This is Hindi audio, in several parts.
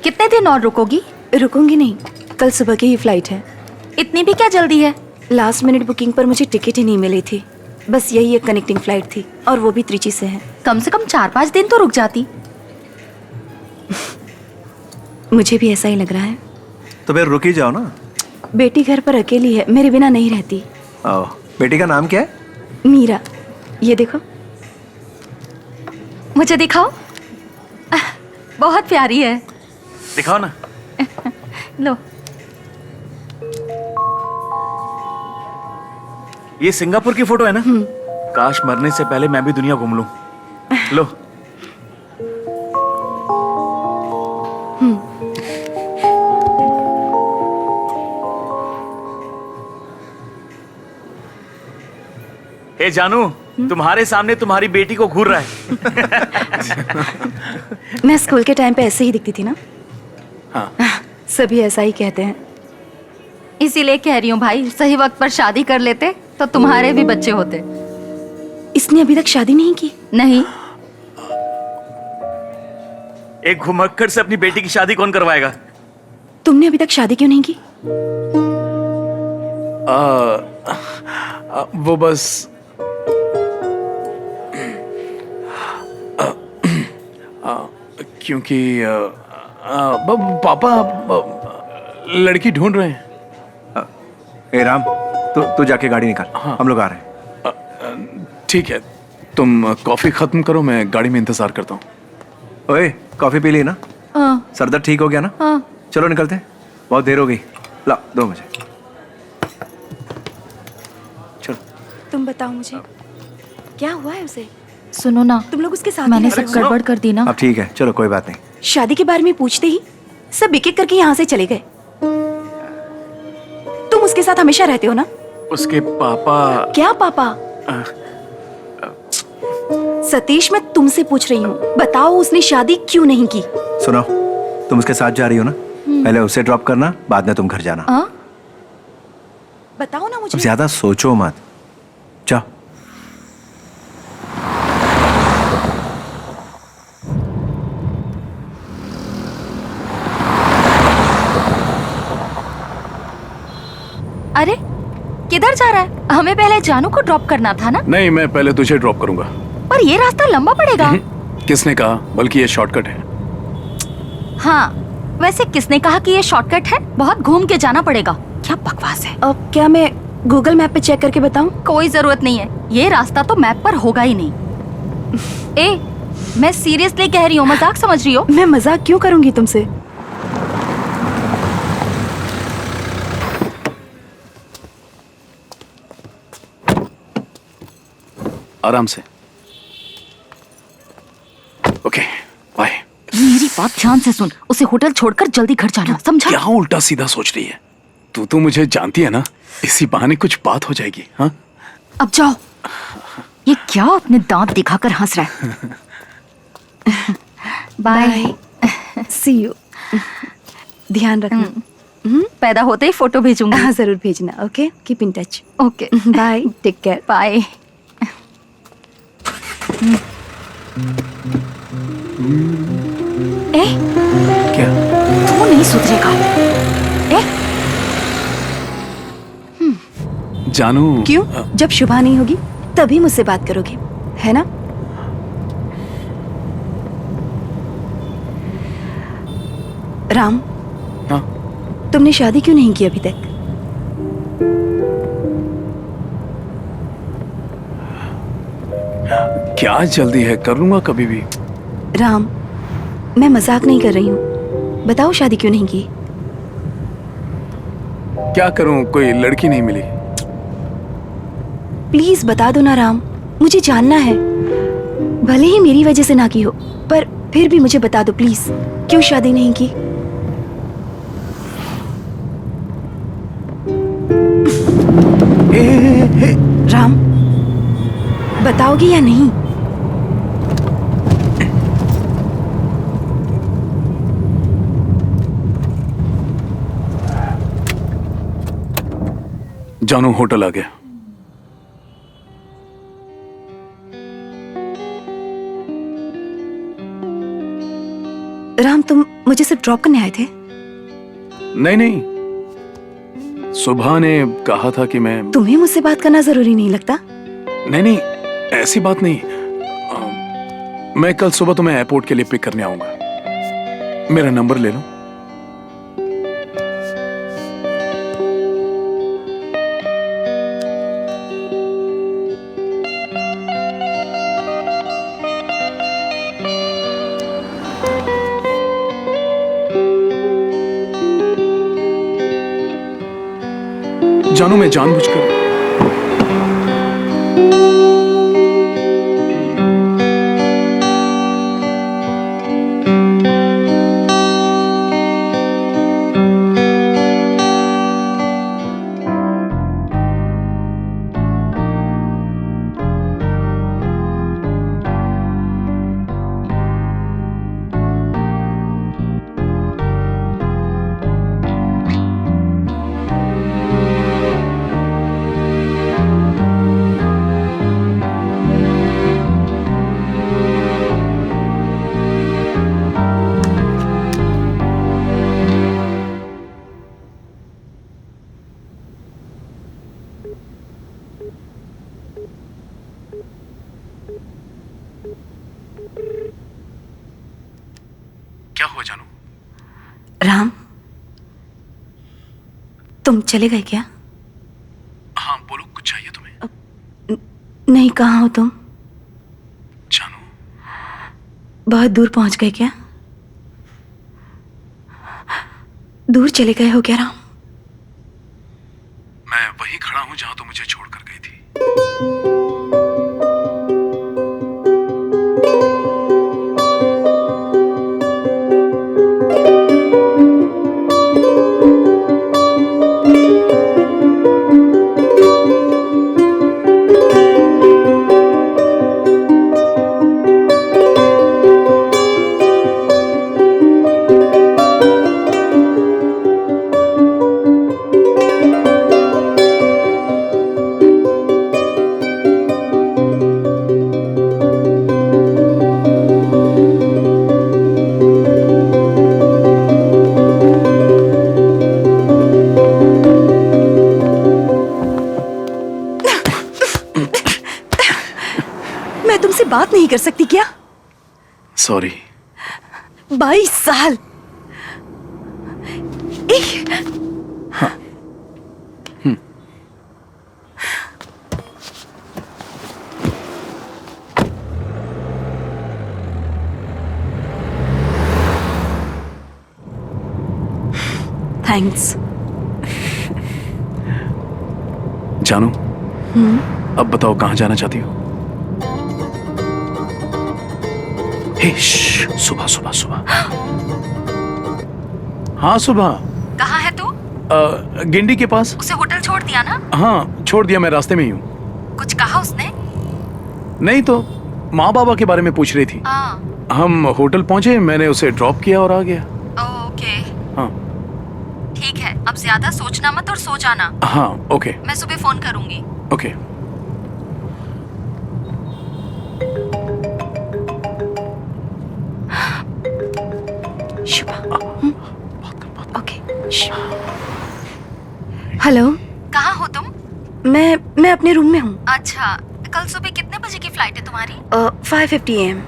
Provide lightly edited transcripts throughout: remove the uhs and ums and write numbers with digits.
कितने दिन और रुकोगी? रुकूंगी नहीं, कल सुबह की ही फ्लाइट है। इतनी भी क्या जल्दी है? लास्ट मिनट बुकिंग पर मुझे टिकट ही नहीं मिली थी। बस यही एक कनेक्टिंग फ्लाइट थी और वो भी त्रिची से है। कम से कम 4-5 दिन तो रुक जाती। मुझे भी ऐसा ही लग रहा है। तो फिर रुक ही जाओ ना। बेटी घर पर अकेली है, मेरे बिना नहीं रहती। बेटी का नाम क्या है? मीरा। ये देखो। मुझे दिखाओ। बहुत प्यारी है। दिखाओ ना। लो। ये सिंगापुर की फोटो है ना? काश मरने से पहले मैं भी दुनिया घूम लूं। लो। ए जानू, तुम्हारे सामने तुम्हारी बेटी को घूर रहा है। मैं स्कूल के टाइम पे ऐसे ही दिखती थी ना। हाँ। सभी ऐसा ही कहते हैं। इसीलिए कह रही हूँ भाई, सही वक्त पर शादी कर लेते तो तुम्हारे भी बच्चे होते। इसने अभी तक शादी नहीं की? नहीं। एक घुमक्कड़ से अपनी बेटी की शादी कौन करवाएगा? तुमने अभी तक शादी क्यों नहीं की? वो बस क्योंकि पापा लड़की ढूंढ रहे हैं। ए राम, तू जाके गाड़ी निकाल। हाँ। हम लोग आ रहे हैं। ठीक है, तुम कॉफी खत्म करो, मैं गाड़ी में इंतजार करता हूँ। ओए, कॉफी पी ली ना? हाँ। सर दर्द ठीक हो गया ना? हाँ। चलो निकलते हैं, बहुत देर हो गई। ला दो मुझे। चलो। तुम बताओ मुझे, क्या हुआ है उसे? सुनो ना, तुम लोग उसके साथ मैंने ही सब रहते हो? गड़बड़ कर दी ना। अब ठीक है, चलो कोई बात नहीं। शादी के बारे में पूछते ही सब एक एक करके यहाँ से चले गए। तुम उसके साथ हमेशा रहते हो ना? उसके पापा। क्या पापा? सतीश, मैं तुमसे पूछ रही हूँ, बताओ उसने शादी क्यों नहीं की? सुनो, तुम उसके साथ जा रही हो ना? पहले उसे ड्रॉप करना, बाद में तुम घर जाना। हाँ? बताओ ना अब मुझे। ज्यादा सोचो मत, जाओ। अरे किधर जा रहा है? हमें पहले जानू को ड्रॉप करना था ना। नहीं, मैं पहले तुझे ड्रॉप करूंगा। पर ये रास्ता लंबा पड़ेगा। किसने कहा? बल्कि ये शॉर्टकट है। हाँ, वैसे किसने कहा कि ये शॉर्टकट है? बहुत घूम के जाना पड़ेगा। क्या बकवास है। अब क्या मैं गूगल मैप पे चेक करके बताऊं? कोई जरूरत नहीं है, ये रास्ता तो मैप पर होगा ही नहीं। ए, मैं सीरियसली कह रही हूँ, मजाक समझ रही हो? मैं मजाक क्यों करूंगी तुमसे? आराम से। Okay, bye. मेरी बात ध्यान से सुन, उसे होटल छोड़कर जल्दी घर जाना, समझा? क्या उल्टा सीधा सोच रही है? तू तो मुझे जानती है ना, इसी बहाने कुछ बात हो जाएगी। हाँ, अब जाओ। ये क्या अपने दांत दिखाकर हंस रहा है? बाय। See you. ध्यान रखना। पैदा होते ही फोटो भेजूंगी। हाँ, जरूर भेजना। Okay, keep in touch. Okay, bye, take care. Bye. ए, क्या? तू नहीं सुधरेगा। ए, जानू। क्यों? जब शुभा नहीं होगी तभी मुझसे बात करोगे, है ना? राम, हाँ? तुमने शादी क्यों नहीं की अभी तक? क्या जल्दी है, कर लूंगा कभी भी। राम, मैं मजाक नहीं कर रही हूँ, बताओ शादी क्यों नहीं की? क्या करूं, कोई लड़की नहीं मिली। प्लीज बता दो ना राम, मुझे जानना है। भले ही मेरी वजह से ना की हो, पर फिर भी मुझे बता दो प्लीज, क्यों शादी नहीं की? राम, बताओगे या नहीं? जानू, होटल आ गया। राम, तुम मुझे सिर्फ ड्रॉप करने आए थे? नहीं नहीं, सुबह ने कहा था कि मैं... तुम्हें मुझसे बात करना जरूरी नहीं लगता? नहीं नहीं, ऐसी बात नहीं। मैं कल सुबह तुम्हें एयरपोर्ट के लिए पिक करने आऊंगा। मेरा नंबर ले लो। जानू, मैं जानबूझकर... क्या हुआ जानू? राम, तुम चले गए क्या? हाँ बोलो, कुछ चाहिए तुम्हें? नहीं, कहाँ हो तुम? जानू, बहुत दूर पहुंच गए क्या? दूर चले गए हो क्या राम? मैं वहीं खड़ा हूं जहां तुम मुझे छोड़कर गई थी। मैं तुमसे बात नहीं कर सकती क्या? सॉरी। 22 साल। थैंक्स। जानू, अब बताओ कहां जाना चाहती हो? सुबह सुबह सुबह। हाँ सुबह। कहाँ है तू? गिंडी के पास। उसे होटल छोड़ दिया ना? हाँ छोड़ दिया, मैं रास्ते में ही हूँ। कुछ कहा उसने? नहीं तो माँ बाबा के बारे में पूछ रही थी। हम होटल पहुंचे, मैंने उसे ड्रॉप किया और आ गया। ओके। हाँ ठीक है, अब ज्यादा सोचना मत और सो जाना। हाँ ओके। मैं सुबह फोन करूंगी। ओके। ओके। हेलो। कहाँ हो तुम? मैं अपने रूम में हूँ। अच्छा, कल सुबह कितने बजे की फ्लाइट है तुम्हारी? 5:50 AM।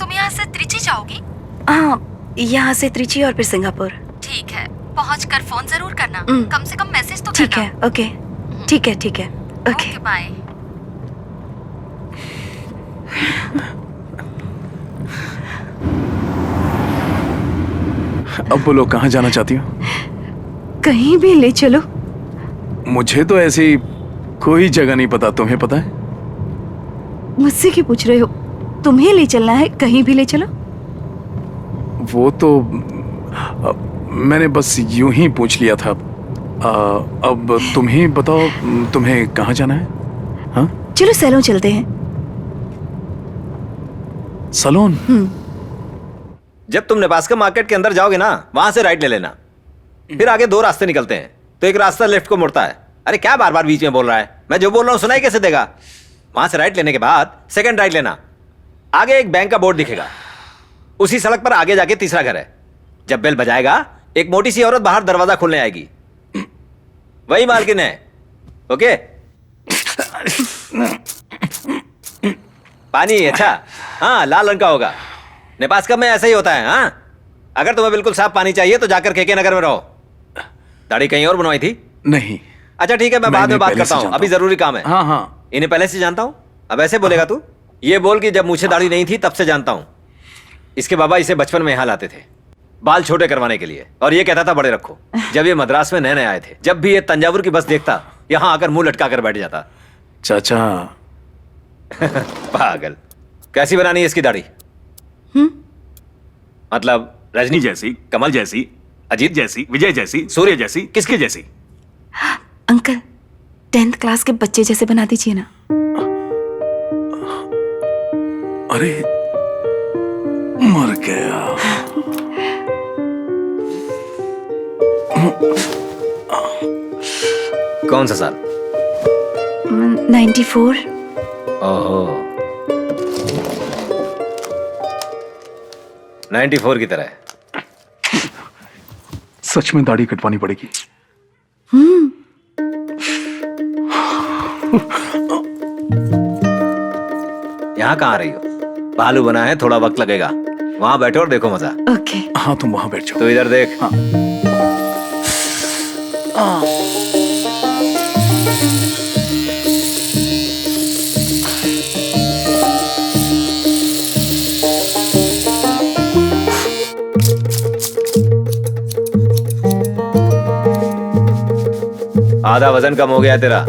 तुम यहाँ से त्रिची जाओगी? हाँ, यहाँ से त्रिची और फिर सिंगापुर। ठीक है, पहुँचकर फोन जरूर करना। कम से कम मैसेज तो ठीक करना। है। ओके ठीक है ठीक है। Okay bye. अब बोलो कहाँ जाना चाहती हो? कहीं भी ले चलो। मुझे तो ऐसी कोई जगह नहीं पता, तुम्हें पता है? मुझसे क्यों पूछ रहे हो? तुम्हें ले चलना है, कहीं भी ले चलो। वो तो मैंने बस यूं ही पूछ लिया था। अब तुम ही बताओ, तुम्हें कहाँ जाना है? हाँ चलो सैलून चलते हैं। सैलून? जब तुम नेब्रास्का मार्केट के अंदर जाओगे ना, वहां से राइट ले लेना। फिर आगे दो रास्ते निकलते हैं, तो एक रास्ता लेफ्ट को मुड़ता है। अरे क्या बार बार बीच में बोल रहा है? मैं जो बोल रहा हूँ सुनाई कैसे देगा? वहां से राइट लेने के बाद सेकंड राइट लेना। आगे एक बैंक का बोर्ड दिखेगा, उसी सड़क पर आगे जाके तीसरा घर है। जब बेल बजाएगा एक मोटी सी औरत बाहर दरवाजा खोलने आएगी, वही मालकिन है। ओके? पानी अच्छा, हाँ लाल रंग का होगा। नेपास्का में ऐसा ही होता है। हाँ, अगर तुम्हें बिल्कुल साफ पानी चाहिए तो जाकर केके नगर में रहो। दाढ़ी कहीं और बनवाई थी? नहीं। अच्छा ठीक है, मैं बाद में बात करता हूँ, अभी जरूरी काम है। हाँ हाँ। इन्हें पहले से जानता हूँ। अब ऐसे बोलेगा तू? ये बोल कि जब मुझे दाढ़ी नहीं थी तब से जानता हूँ। इसके बाबा इसे बचपन में यहाँ लाते थे बाल छोटे करवाने के लिए, और ये कहता था बड़े रखो। जब ये मद्रास में नए नए आए थे, जब भी ये तंजावुर की बस देखता यहाँ आकर मुंह लटका कर बैठ जाता। चाचा। पागल। कैसी बनानी है इसकी दाढ़ी? मतलब रजनी जैसी, कमल जैसी, अजीत जैसी, विजय जैसी, सूर्य जैसी, किसके जैसी? अंकल 10th क्लास के बच्चे जैसे बना दीजिए ना। अरे मर गया। कौन सा साल? 94। ओहो, 94 की तरह। सच में दाढ़ी कटवानी पड़ेगी। यहाँ कहाँ आ रही हो? भालू बना है, थोड़ा वक्त लगेगा। वहां बैठो और देखो मजा। ओके। हाँ तुम वहां बैठ जाओ। तो इधर देख। हाँ। आधा वजन कम हो गया तेरा।